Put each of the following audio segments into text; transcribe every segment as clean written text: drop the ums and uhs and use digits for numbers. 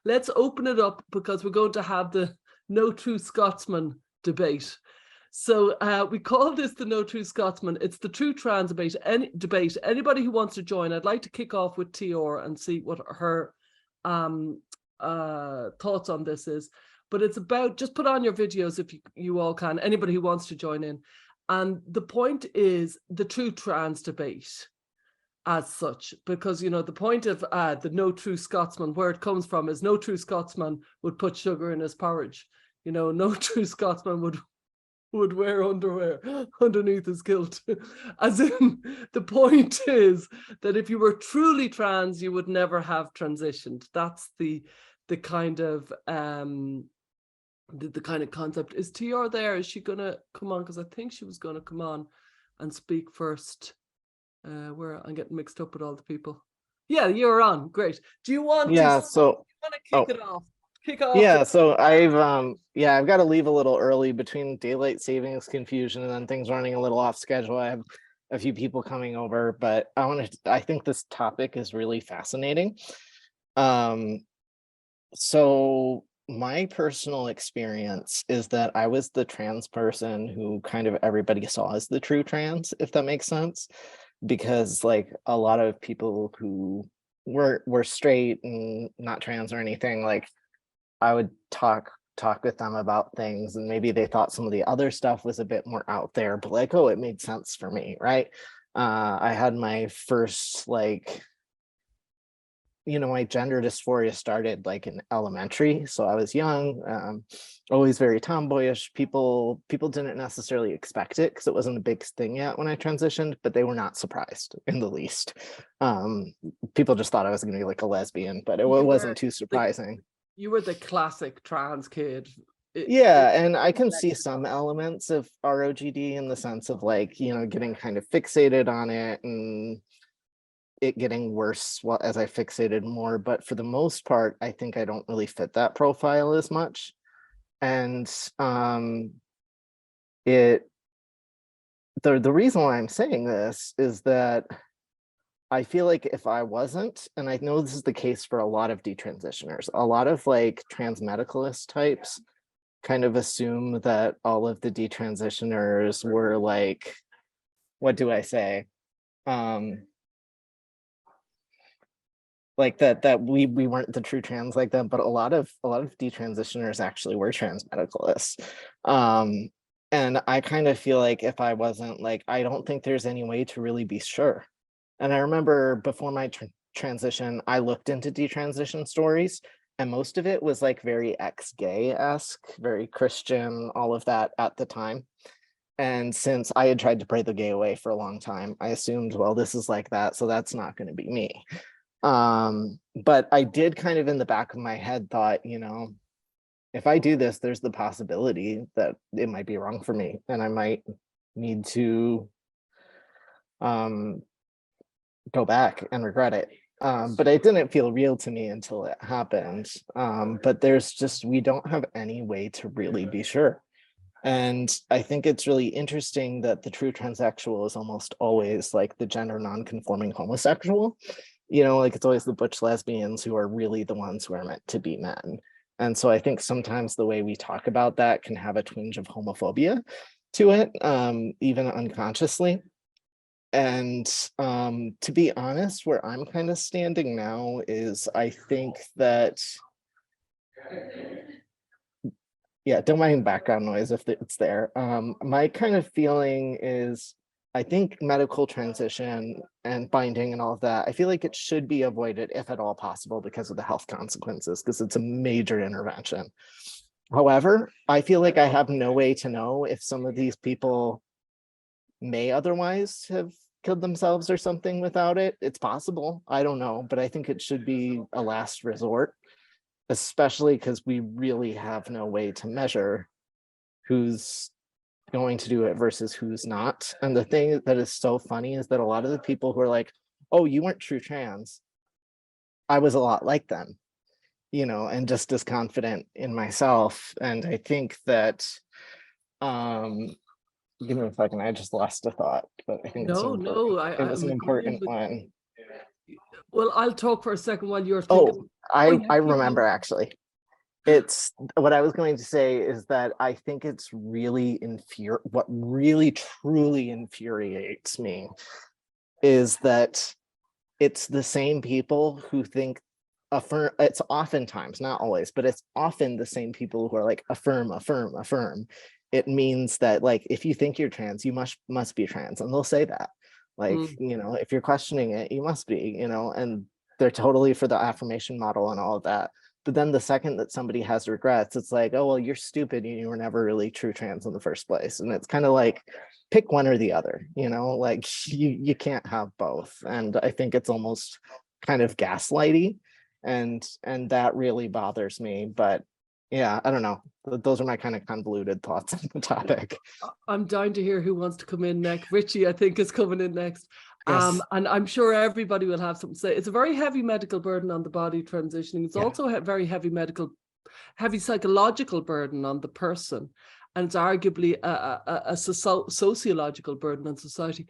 let's open it up because we're going to have the No True Scotsman debate. So we call this the No True Scotsman. It's the true trans debate. Anybody who wants to join, I'd like to kick off with Tior and see what her thoughts on this is. But it's about, just put on your videos if you all can, anybody who wants to join in. And the point is the true trans debate as such, because, you know, the point of the No True Scotsman, where it comes from, is no true Scotsman would put sugar in his porridge. You know, no true Scotsman would wear underwear underneath his kilt. As in, the point is that if you were truly trans, you would never have transitioned. That's the kind of the kind of concept. Is TR there? Is she gonna come on? Because I think she was gonna come on and speak first. Where I'm getting mixed up with all the people. Yeah, you're on. Great. Do you want to kick it off? Kick off. Yeah, so I've got to leave a little early between daylight savings confusion and then things running a little off schedule. I have a few people coming over, but I think this topic is really fascinating. So my personal experience is that I was the trans person who kind of everybody saw as the true trans, if that makes sense, because like a lot of people who were straight and not trans or anything, like I would talk with them about things and maybe they thought some of the other stuff was a bit more out there, but like, oh, it made sense for me, right? I had my first, like, you know, my gender dysphoria started like in elementary, so I was young, always very tomboyish. People didn't necessarily expect it because it wasn't a big thing yet when I transitioned, but they were not surprised in the least. People just thought I was going to be like a lesbian, but it wasn't too surprising. You were the classic trans kid. And I can see some elements of ROGD in the sense of like, you know, getting kind of fixated on it and it getting worse as I fixated more. But for the most part, I think I don't really fit that profile as much. And the reason why I'm saying this is that I feel like if I wasn't, and I know this is the case for a lot of detransitioners, a lot of like trans medicalist types kind of assume that all of the detransitioners were like, what do I say? Like that we weren't the true trans like them, but a lot of detransitioners actually were trans medicalists. And I kind of feel like if I wasn't, like, I don't think there's any way to really be sure. And I remember before my transition, I looked into detransition stories, and most of it was like very ex-gay-esque, very Christian, all of that at the time. And since I had tried to pray the gay away for a long time, I assumed, well, this is like that, so that's not going to be me. But I did kind of in the back of my head thought, you know, if I do this, there's the possibility that it might be wrong for me and I might need to go back and regret it. But it didn't feel real to me until it happened. But we don't have any way to really be sure. And I think it's really interesting that the true transsexual is almost always like the gender non-conforming homosexual. You know, like it's always the butch lesbians who are really the ones who are meant to be men. And so I think sometimes the way we talk about that can have a twinge of homophobia to it, even unconsciously. And to be honest, where I'm kind of standing now is I think that, yeah, don't mind background noise if it's there. My kind of feeling is I think medical transition and binding and all of that, I feel like it should be avoided if at all possible because of the health consequences, because it's a major intervention. However, I feel like I have no way to know if some of these people may otherwise have killed themselves or something without it. It's possible. I don't know, but I think it should be a last resort, especially because we really have no way to measure who's going to do it versus who's not. And the thing that is so funny is that a lot of the people who are like, oh, you weren't true trans, I was a lot like them, you know, and just as confident in myself. And I think that give me a second, I just lost a thought, but I think it was an important one. Well, I'll talk for a second while you're Oh, thinking. Oh, I yeah, I keep remember going. actually. It's what I was going to say is that I think it's really what really truly infuriates me is that it's the same people who think affirm. It's oftentimes, not always, but it's often the same people who are like affirm, affirm, affirm. It means that like if you think you're trans, you must be trans, and they'll say that. Like, Mm. if you're questioning it, you must be, and they're totally for the affirmation model and all of that. But then the second that somebody has regrets, it's like, oh well, you're stupid. You were never really true trans in the first place. And it's kind of like pick one or the other, like you can't have both. And I think it's almost kind of gaslighty, and that really bothers me. But yeah, I don't know. Those are my kind of convoluted thoughts on the topic. I'm dying to hear who wants to come in next. Richie, I think, is coming in next. Yes. And I'm sure everybody will have something to say. It's a very heavy medical burden on the body transitioning. It's Yeah. also a very heavy psychological burden on the person. And it's arguably a sociological burden on society.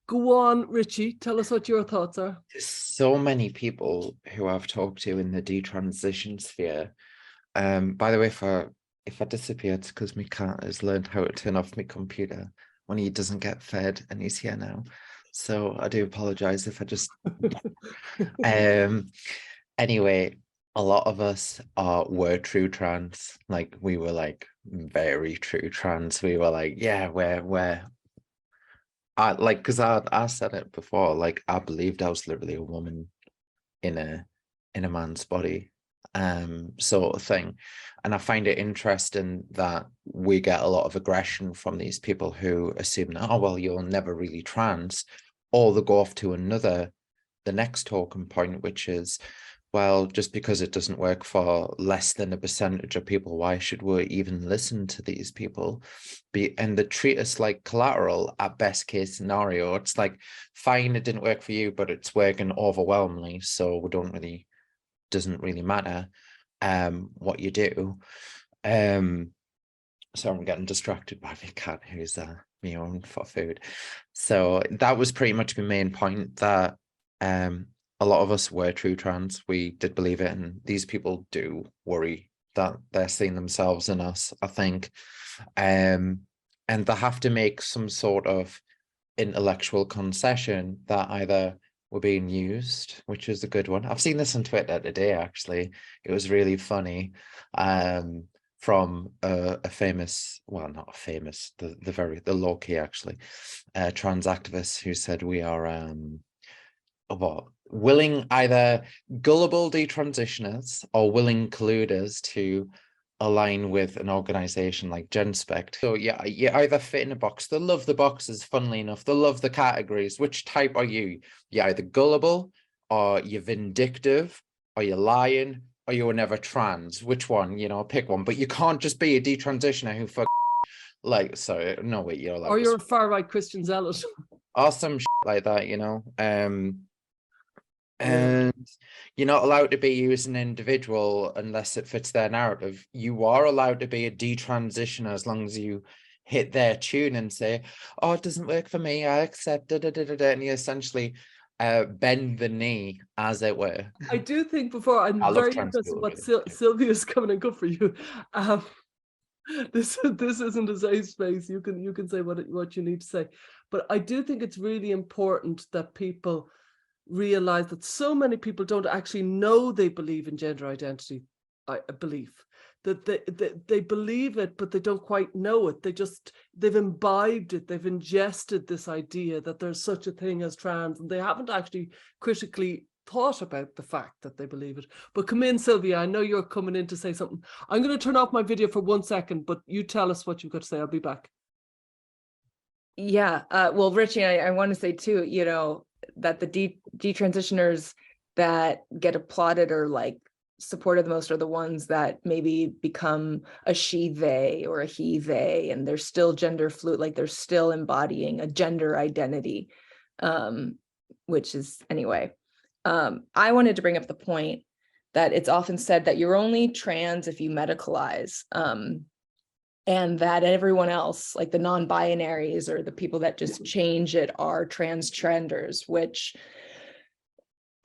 Go on, Richie, tell us what your thoughts are. There's so many people who I've talked to in the detransition sphere. By the way, if I disappear, it's because my cat has learned how to turn off my computer when he doesn't get fed, and he's here now. So I do apologize if I just anyway, a lot of us were true trans. Like we were like very true trans. We were like, yeah, we're because I said it before, like I believed I was literally a woman in a man's body, sort of thing. And I find it interesting that we get a lot of aggression from these people who assume that, oh well, you're never really trans, or they go off to the next talking point, which is, well, just because it doesn't work for less than a percentage of people, why should we even listen to these people? And they treat us like collateral at best case scenario. It's like, fine, it didn't work for you, but it's working overwhelmingly, so doesn't really matter what you do. So I'm getting distracted by my cat who's me own for food. So that was pretty much the main point, that a lot of us were true trans. We did believe it, and these people do worry that they're seeing themselves in us, I think. And they have to make some sort of intellectual concession that either we're being used, which is a good one. I've seen this on Twitter today, actually. It was really funny. From a famous, well, not a famous, the low-key, actually, trans activist who said we are willing, either gullible detransitioners or willing colluders to align with an organization like GenSpect. So yeah, you either fit in a box. They love the boxes, funnily enough. They love the categories. Which type are you? You're either gullible, or you're vindictive, or you're lying, or you were never trans. Which one? Pick one. But you can't just be a detransitioner who like, sorry, no wait, you're like, Or you're a far-right Christian zealot. awesome like that, and you're not allowed to be used as an individual unless it fits their narrative. You are allowed to be a detransitioner as long as you hit their tune and say, oh, it doesn't work for me, I accept it, and you essentially bend the knee, as it were. I do think before, I'm I love very trans interested in people, what really. Sylvia's coming and good for you. This isn't a safe space. You can say what you need to say, but I do think it's really important that people realize that so many people don't actually know they believe in gender identity belief, that they believe it, but they don't quite know it. They've imbibed it, they've ingested this idea that there's such a thing as trans, and they haven't actually critically thought about the fact that they believe it. But come in, Sylvia, I know you're coming in to say something. I'm going to turn off my video for 1 second, but you tell us what you've got to say. I'll be back. Yeah, well, Richie, I want to say too, that the detransitioners that get applauded or like supported the most are the ones that maybe become a she they or a he they, and they're still gender fluid, like they're still embodying a gender identity, which is, anyway. I wanted to bring up the point that it's often said that you're only trans if you medicalize, and that everyone else, like the non-binaries or the people that just change it, are transgenders, which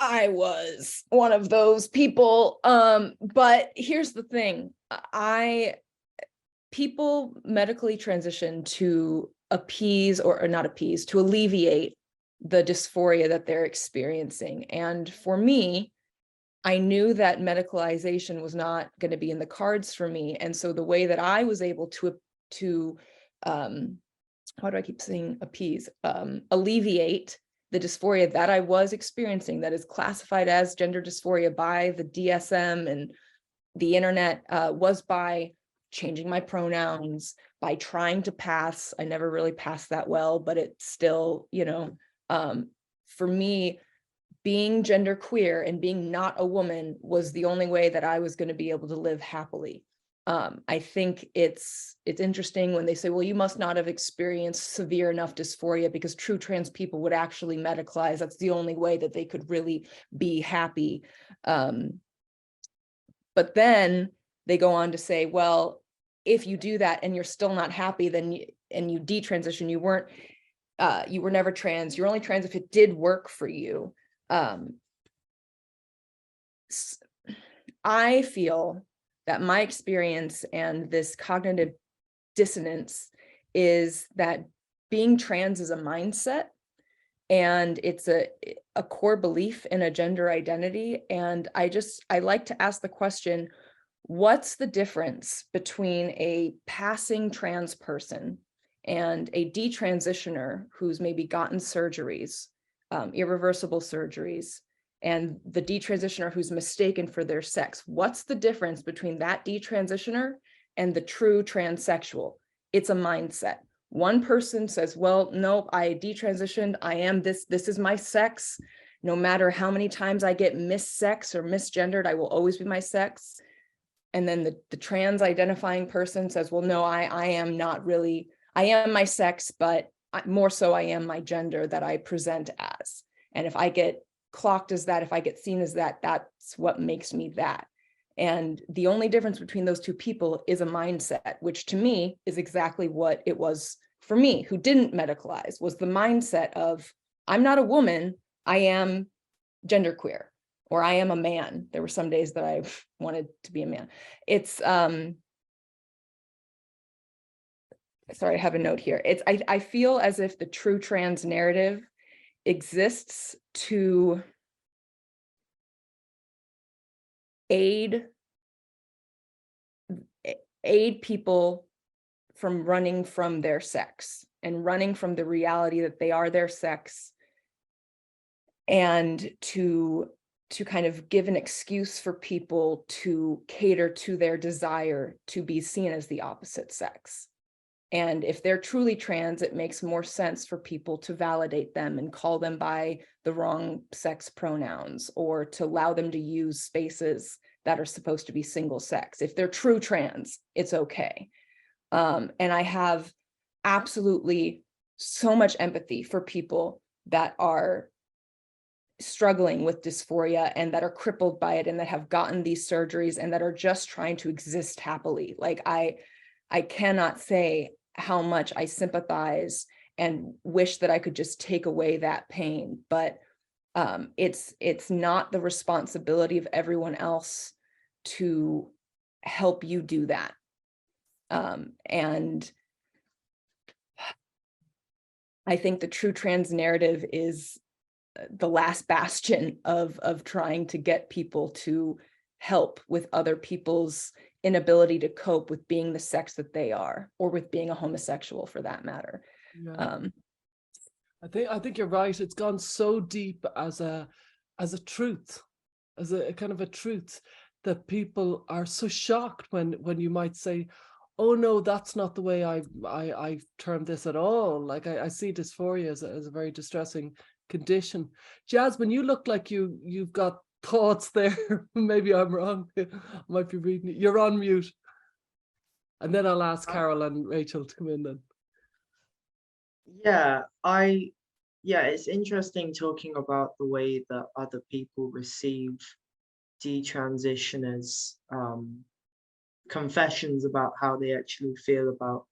I was one of those people. But here's the thing. People medically transition to appease or not appease, to alleviate the dysphoria that they're experiencing. And for me, I knew that medicalization was not going to be in the cards for me. And so the way that I was able to how do I keep saying appease, alleviate the dysphoria that I was experiencing, that is classified as gender dysphoria by the DSM and the internet, was by changing my pronouns, by trying to pass. I never really passed that well, but it's still, for me, being genderqueer and being not a woman was the only way that I was going to be able to live happily. I think it's interesting when they say, well, you must not have experienced severe enough dysphoria, because true trans people would actually medicalize. That's the only way that they could really be happy. But then they go on to say, well, if you do that and you're still not happy, then you detransition, you were never trans. You're only trans if it did work for you. I feel that my experience and this cognitive dissonance is that being trans is a mindset, and it's a core belief in a gender identity. And I like to ask the question, what's the difference between a passing trans person and a detransitioner who's maybe gotten surgeries, irreversible surgeries, and the detransitioner who's mistaken for their sex? What's the difference between that detransitioner and the true transsexual? It's a mindset. One person says, well, no, I detransitioned, I am this is my sex. No matter how many times I get missex or misgendered, I will always be my sex. And then the trans identifying person says, well, no, I am not really, I am my sex, but more so I am my gender that I present as. And if I get clocked as that, if I get seen as that, that's what makes me that. And the only difference between those two people is a mindset, which to me is exactly what it was for me, who didn't medicalize, was the mindset of, I'm not a woman, I am genderqueer, or I am a man. There were some days that I wanted to be a man. It's, sorry, I have a note here. I feel as if the true trans narrative exists to aid people from running from their sex and running from the reality that they are their sex, and to kind of give an excuse for people to cater to their desire to be seen as the opposite sex. And if they're truly trans, it makes more sense for people to validate them and call them by the wrong sex pronouns, or to allow them to use spaces that are supposed to be single sex. If they're true trans, it's okay. And I have absolutely so much empathy for people that are struggling with dysphoria and that are crippled by it and that have gotten these surgeries and that are just trying to exist happily. Like I cannot say how much I sympathize and wish that I could just take away that pain, but it's not the responsibility of everyone else to help you do that. And I think the true trans narrative is the last bastion of trying to get people to help with other people's inability to cope with being the sex that they are, or with being a homosexual for that matter. Yeah. I think you're right. It's gone so deep as a truth, as a kind of a truth, that people are so shocked when you might say, oh no, that's not the way I term this at all. Like I see dysphoria as a very distressing condition. Jasmine, you look like you've got thoughts there. Maybe I'm wrong. I might be reading it. You're on mute. And then I'll ask Carol and Rachel to come in then. Yeah, it's interesting talking about the way that other people receive detransitioners' confessions about how they actually feel about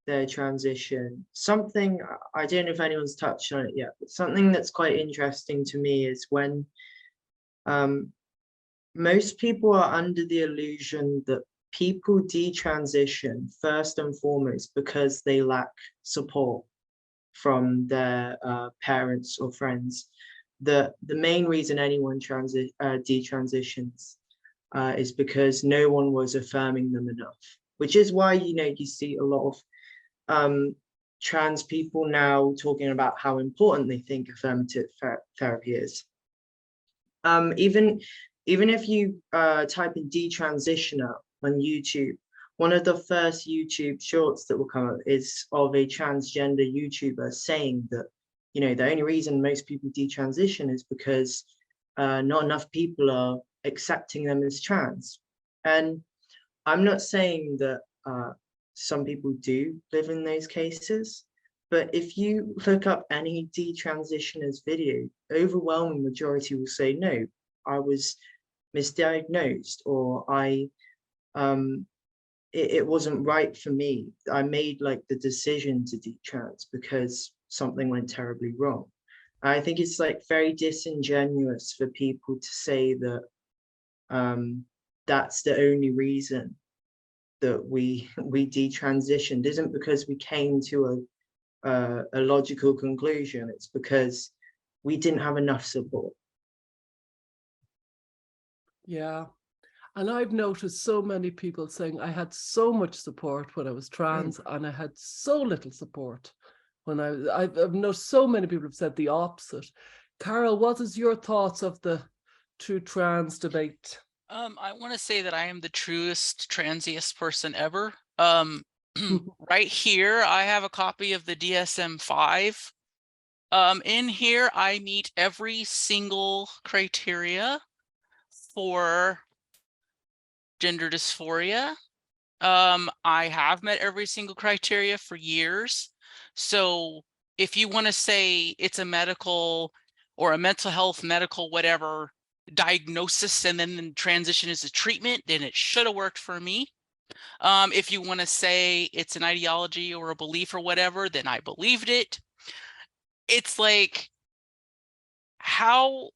their transition. Something, I don't know if anyone's touched on it yet, but something that's quite interesting to me is when Most people are under the illusion that people detransition first and foremost because they lack support from their parents or friends. The main reason anyone detransitions is because no one was affirming them enough, which is why, you know, you see a lot of trans people now talking about how important they think affirmative therapy is. Even if you type in detransitioner on YouTube, one of the first YouTube shorts that will come up is of a transgender YouTuber saying that, you know, the only reason most people detransition is because not enough people are accepting them as trans. And I'm not saying that some people do live in those cases, but if you look up any detransitioners video, overwhelming majority will say, no, I was misdiagnosed, or it wasn't right for me. I made like the decision to detrans because something went terribly wrong. I think it's like very disingenuous for people to say that that's the only reason that we detransitioned. Isn't because we came to a logical conclusion. It's because we didn't have enough support. Yeah. And I've noticed so many people saying I had so much support when I was trans and I had so little support when I've noticed so many people have said the opposite. Carol, what is your thoughts of the true trans debate? I want to say that I am the truest transiest person ever. Right here, I have a copy of the DSM-5. In here, I meet every single criteria for gender dysphoria. I have met every single criteria for years. So if you want to say it's a medical or a mental health, medical, whatever diagnosis, and then the transition is a treatment, then it should have worked for me. If you want to say it's an ideology or a belief or whatever, then I believed it. It's like, how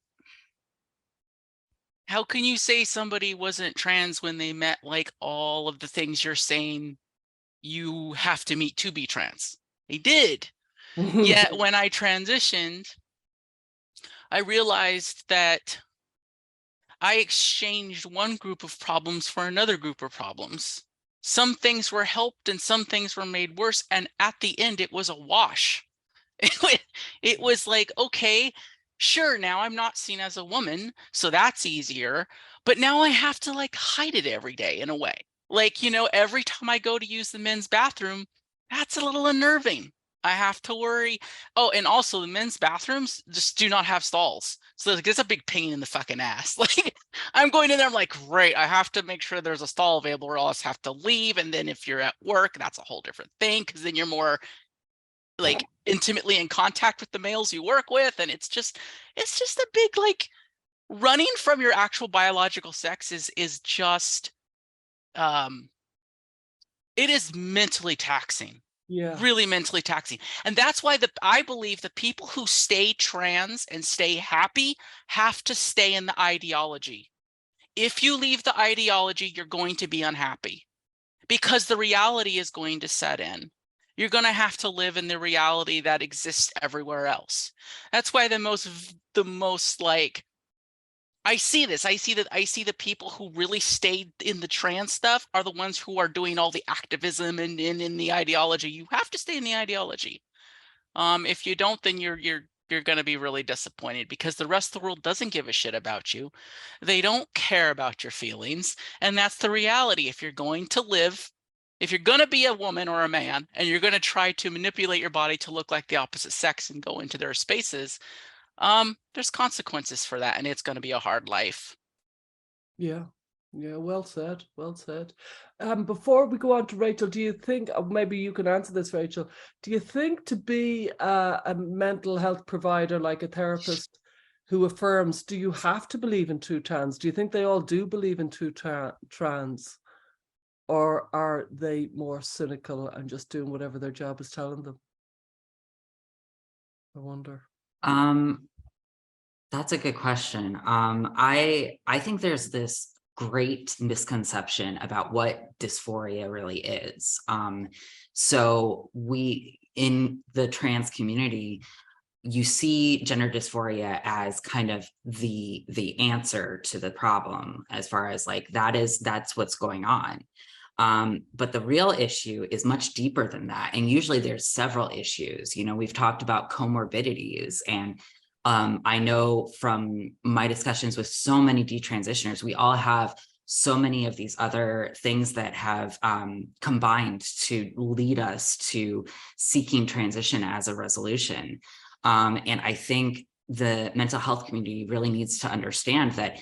can you say somebody wasn't trans when they met like all of the things you're saying you have to meet to be trans? They did. Yet when I transitioned, I realized that I exchanged one group of problems for another group of problems. Some things were helped and some things were made worse. And at the end, it was a wash. It was like, okay, sure, now I'm not seen as a woman, so that's easier. But now I have to like hide it every day in a way. Like, you know, every time I go to use the men's bathroom, that's a little unnerving. I have to worry. Oh, and also the men's bathrooms just do not have stalls. So like, it's a big pain in the fucking ass. Like I'm going in there, I'm like, great, I have to make sure there's a stall available or else have to leave. And then if you're at work, that's a whole different thing, because then you're more like intimately in contact with the males you work with. And it's just a big, like, running from your actual biological sex is just, it is mentally taxing. Yeah. Really mentally taxing. And that's why I believe the people who stay trans and stay happy have to stay in the ideology. If you leave the ideology, you're going to be unhappy because the reality is going to set in. You're going to have to live in the reality that exists everywhere else. That's why the most like, I see the people who really stayed in the trans stuff are the ones who are doing all the activism and in the ideology. You have to stay in the ideology. If you don't, then you're going to be really disappointed because the rest of the world doesn't give a shit about you. They don't care about your feelings. And that's the reality. If you're going to be a woman or a man and you're going to try to manipulate your body to look like the opposite sex and go into their spaces, there's consequences for that, and it's going to be a hard life. Yeah. Well said. Before we go on to Rachel, do you think, maybe you can answer this, Rachel, do you think to be a mental health provider, like a therapist who affirms, do you have to believe in true trans? Do you think they all do believe in true trans? Or are they more cynical and just doing whatever their job is telling them? I wonder. That's a good question. I think there's this great misconception about what dysphoria really is. So we, in the trans community, you see gender dysphoria as kind of the answer to the problem, as far as like that's what's going on. But the real issue is much deeper than that. And usually there's several issues. You know, we've talked about comorbidities, and I know from my discussions with so many detransitioners, we all have so many of these other things that have combined to lead us to seeking transition as a resolution. And I think the mental health community really needs to understand that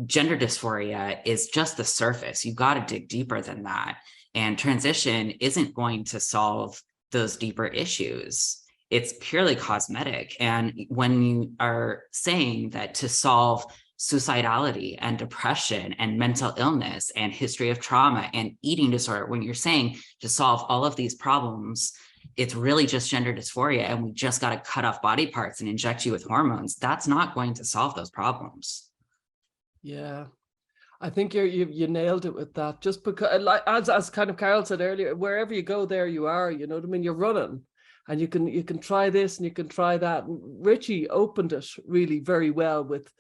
gender dysphoria is just the surface. You've got to dig deeper than that. And transition isn't going to solve those deeper issues. It's purely cosmetic. And when you are saying that to solve suicidality and depression and mental illness and history of trauma and eating disorder, when you're saying to solve all of these problems, it's really just gender dysphoria, and we just got to cut off body parts and inject you with hormones, that's not going to solve those problems. Yeah, I think you nailed it with that. Just because, like as kind of Carol said earlier, wherever you go, there you are. You know what I mean? You're running, and you can try this and you can try that. And Richie opened it really very well with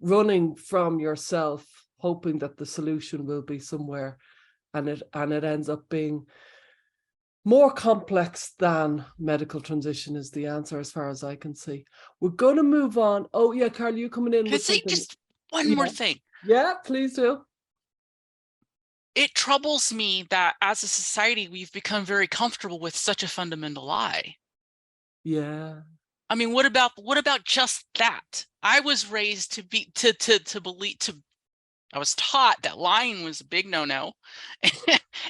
running from yourself, hoping that the solution will be somewhere, and it ends up being more complex than medical transition is the answer, as far as I can see. We're going to move on. Oh yeah, Carl, you coming in Can I with say something? just one more thing? Yeah, please do. It troubles me that as a society, we've become very comfortable with such a fundamental lie. Yeah. I mean, what about just that? I was raised to believe, I was taught that lying was a big no-no,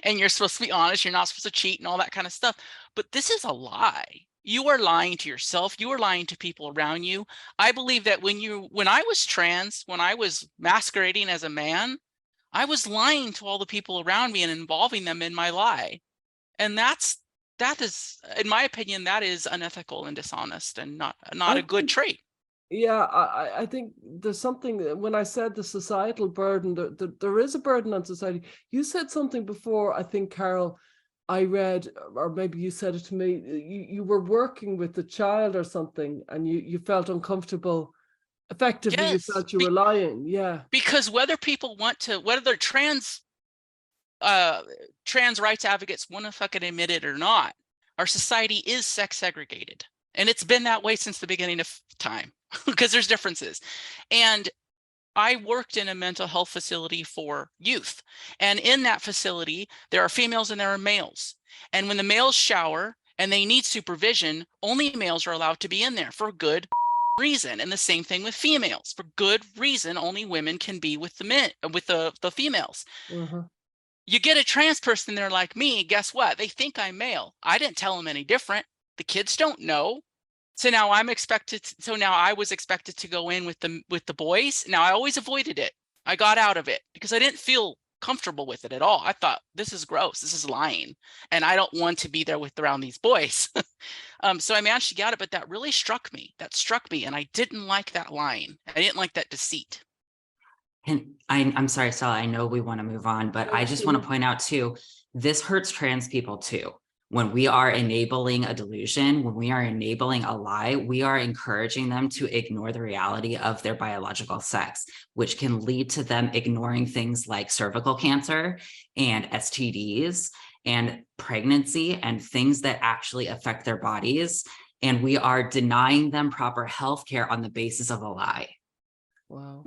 and you're supposed to be honest, you're not supposed to cheat and all that kind of stuff. But this is a lie. You are lying to yourself. You are lying to people around you. I believe that when I was trans, when I was masquerading as a man, I was lying to all the people around me and involving them in my lie. And that is, in my opinion, that is unethical and dishonest and not a good trait. Yeah, I think there's something, when I said the societal burden, there is a burden on society. You said something before, I think, Carol, I read, or maybe you said it to me, you were working with the child or something, and you felt uncomfortable. Effectively, you Yes, felt you were lying. Yeah. because whether they're trans rights advocates want to fucking admit it or not, our society is sex segregated. And it's been that way since the beginning of time, because there's differences. And I worked in a mental health facility for youth. And in that facility, there are females and there are males. And when the males shower and they need supervision, only males are allowed to be in there for good reason. And the same thing with females. For good reason, only women can be with the men, with the females. Uh-huh. You get a trans person there like me, guess what? They think I'm male. I didn't tell them any different. The kids don't know. So now I was expected to go in with the boys. Now I always avoided it. I got out of it because I didn't feel comfortable with it at all. I thought, this is gross. This is lying. And I don't want to be there around these boys. So I managed to get out of it, but that really struck me. And I didn't like that lying. I didn't like that deceit. And I'm sorry, Stella, I know we want to move on, but I just want to point out too, this hurts trans people too. When we are enabling a delusion, when we are enabling a lie, we are encouraging them to ignore the reality of their biological sex, which can lead to them ignoring things like cervical cancer and STDs and pregnancy and things that actually affect their bodies. And we are denying them proper health care on the basis of a lie. Wow.